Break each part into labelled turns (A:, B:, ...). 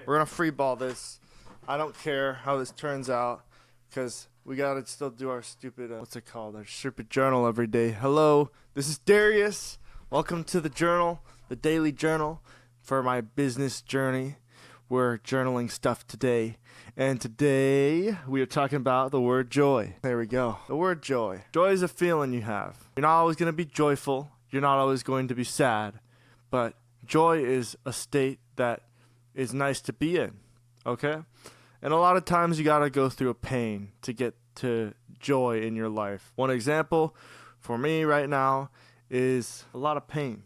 A: We're gonna free ball this. I don't care how this turns out, because we gotta still do our stupid, what's it called? Our stupid journal every day. Hello, this is Darius. Welcome to the journal, the daily journal for my business journey. We're journaling stuff today. And today we are talking about the word joy. There we go. The word joy. Joy is a feeling you have. You're not always going to be joyful. You're not always going to be sad. But joy is a state that is nice to be in. Okay? And a lot of times you got to go through a pain to get to joy in your life. One example for me right now is a lot of pain.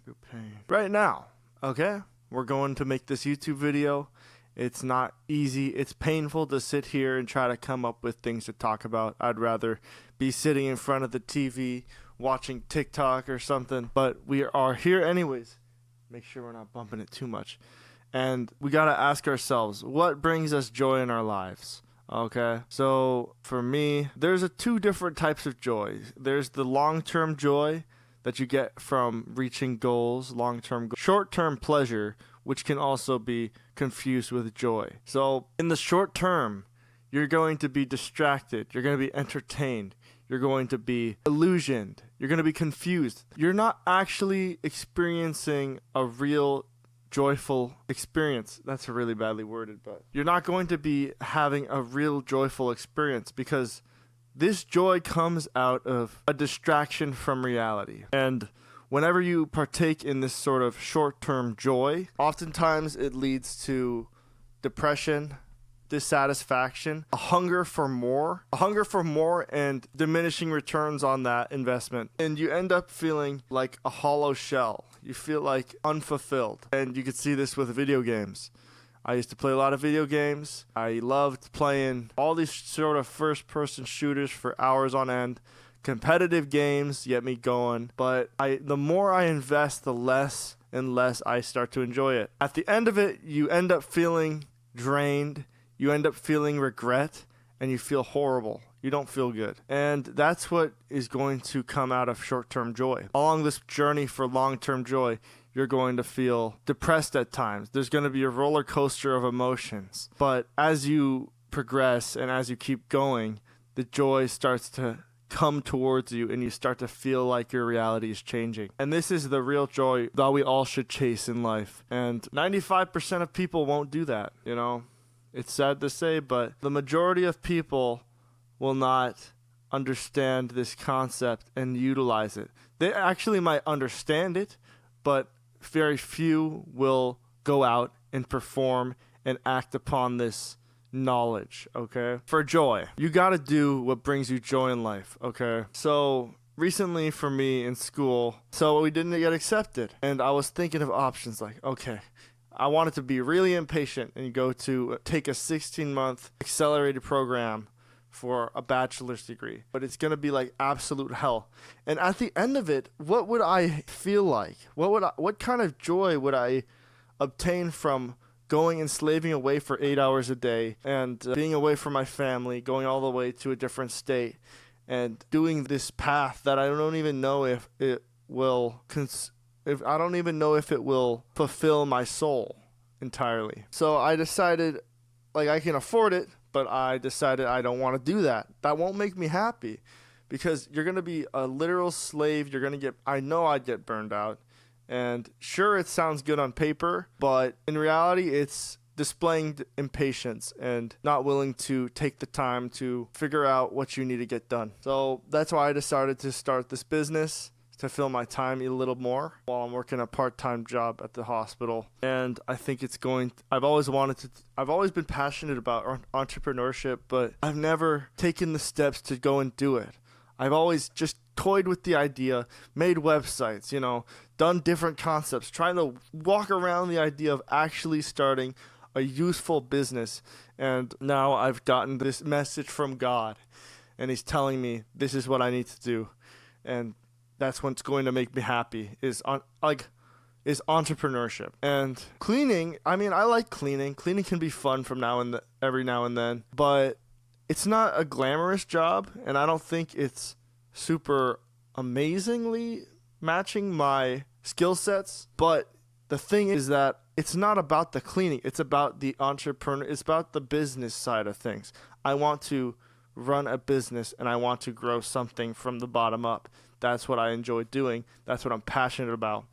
A: Right now. Okay? We're going to make this YouTube video. It's not easy. It's painful to sit here and try to come up with things to talk about. I'd rather be sitting in front of the TV watching TikTok or something. But we are here anyways. Make sure we're not bumping it too much. And we got to ask ourselves, what brings us joy in our lives? Okay? So for me, there's two different types of joy. There's the long-term joy that you get from reaching goals, short-term pleasure, which can also be confused with joy. So in the short term, you're going to be distracted, you're going to be entertained, you're going to be illusioned, you're going to be confused. You're not actually experiencing a real joyful experience. That's really badly worded, but you're not going to be having a real joyful experience because this joy comes out of a distraction from reality. And whenever you partake in this sort of short-term joy, oftentimes it leads to depression, dissatisfaction, a hunger for more and diminishing returns on that investment. And you end up feeling like a hollow shell. You feel like unfulfilled. And you can see this with video games. I used to play a lot of video games. I loved playing all these sort of first-person shooters for hours on end. Competitive games get me going, but the more I invest, the less and less I start to enjoy it. At the end of it, you end up feeling drained, you end up feeling regret, and you feel horrible. You don't feel good. And that's what is going to come out of short-term joy. Along this journey for long-term joy, you're going to feel depressed at times. There's going to be a roller coaster of emotions. But as you progress and as you keep going, the joy starts to come towards you and you start to feel like your reality is changing. And this is the real joy that we all should chase in life. And 95% of people won't do that, you know. It's sad to say, but the majority of people will not understand this concept and utilize it. They actually might understand it, but very few will go out and perform and act upon this knowledge, okay? For joy, you got to do what brings you joy in life, okay? So recently for me in school, so we didn't get accepted, and I was thinking of options like, okay, I wanted to be really impatient and go to take a 16-month accelerated program for a bachelor's degree, but it's going to be like absolute hell. And at the end of it, what would I feel like? What kind of joy would I obtain from going and slaving away for 8 hours a day and being away from my family, going all the way to a different state and doing this path that I don't even know if it will fulfill my soul entirely. So I decided, like, I can afford it, but I decided I don't want to do that. That won't make me happy because you're going to be a literal slave. I know I'd get burned out. And sure, it sounds good on paper, but in reality, it's displaying impatience and not willing to take the time to figure out what you need to get done. So that's why I decided to start this business, to fill my time a little more while I'm working a part-time job at the hospital. And I think I've always been passionate about entrepreneurship, but I've never taken the steps to go and do it. I've always just toyed with the idea, made websites, done different concepts, trying to walk around the idea of actually starting a useful business. And now I've gotten this message from God, and he's telling me this is what I need to do. And that's what's going to make me happy is entrepreneurship. And cleaning, I like cleaning. Cleaning can be fun from every now and then, but it's not a glamorous job, and I don't think it's super amazingly matching my skill sets. But the thing is that it's not about the cleaning. It's about the entrepreneur. It's about the business side of things. I want to run a business and I want to grow something from the bottom up. That's what I enjoy doing. That's what I'm passionate about.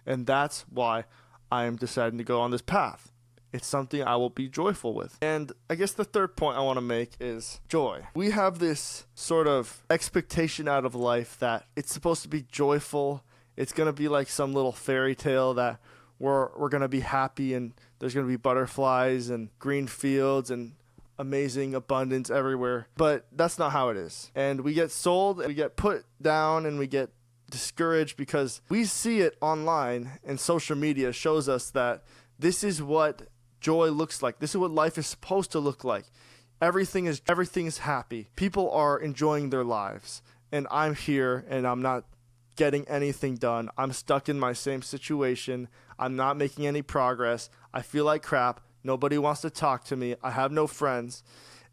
A: And that's why I am deciding to go on this path. It's something I will be joyful with. And I guess the third point I want to make is joy. We have this sort of expectation out of life that it's supposed to be joyful. It's going to be like some little fairy tale that we're going to be happy and there's going to be butterflies and green fields and amazing abundance everywhere. But that's not how it is. And we get sold, we get put down, and we get discouraged because we see it online and social media shows us that this is what joy looks like. This is what life is supposed to look like. Everything is happy. People are enjoying their lives. And I'm here and I'm not getting anything done. I'm stuck in my same situation. I'm not making any progress. I feel like crap. Nobody wants to talk to me. I have no friends.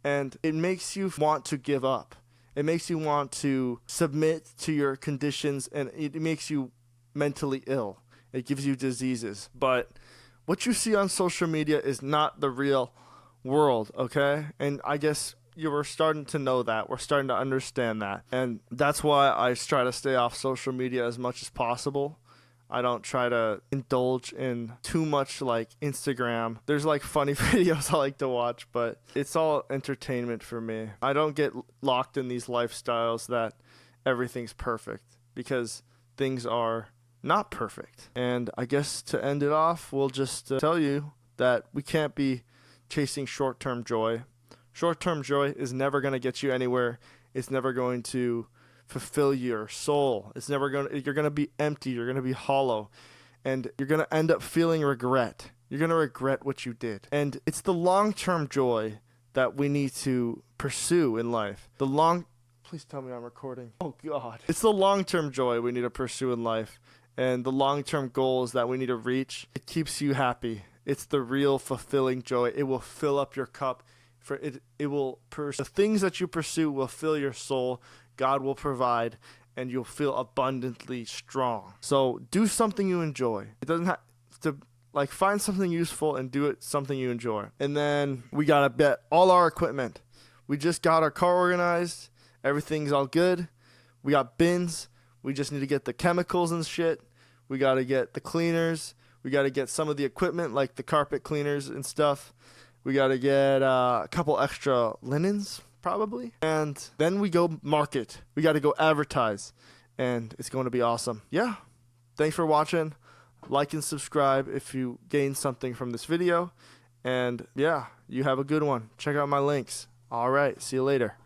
A: And it makes you want to give up. It makes you want to submit to your conditions, and it makes you mentally ill. It gives you diseases. But what you see on social media is not the real world, okay? And I guess you were starting to know that. We're starting to understand that. And that's why I try to stay off social media as much as possible. I don't try to indulge in too much like Instagram. There's like funny videos I like to watch, but it's all entertainment for me. I don't get locked in these lifestyles that everything's perfect, because things are not perfect. And I guess to end it off, we'll just tell you that we can't be chasing short-term joy. Short-term joy is never going to get you anywhere. It's never going to fulfill your soul. You're going to be empty. You're going to be hollow. And you're going to end up feeling regret. You're going to regret what you did. And it's the long-term joy that we need to pursue in life. Please tell me I'm recording. Oh, God. It's the long-term joy we need to pursue in life. And the long-term goals that we need to reach. It keeps you happy. It's the real fulfilling joy. It will fill up your cup. The things that you pursue will fill your soul. God will provide, and you'll feel abundantly strong. So do something you enjoy. It doesn't have to, like, find something useful and do it something you enjoy. And then we got to get all our equipment. We just got our car organized. Everything's all good. We got bins. We just need to get the chemicals and shit. We got to get the cleaners. We got to get some of the equipment, like the carpet cleaners and stuff. We got to get a couple extra linens, probably. And then we go market. We got to go advertise. And it's going to be awesome. Yeah. Thanks for watching. Like and subscribe if you gain something from this video. And yeah, you have a good one. Check out my links. All right. See you later.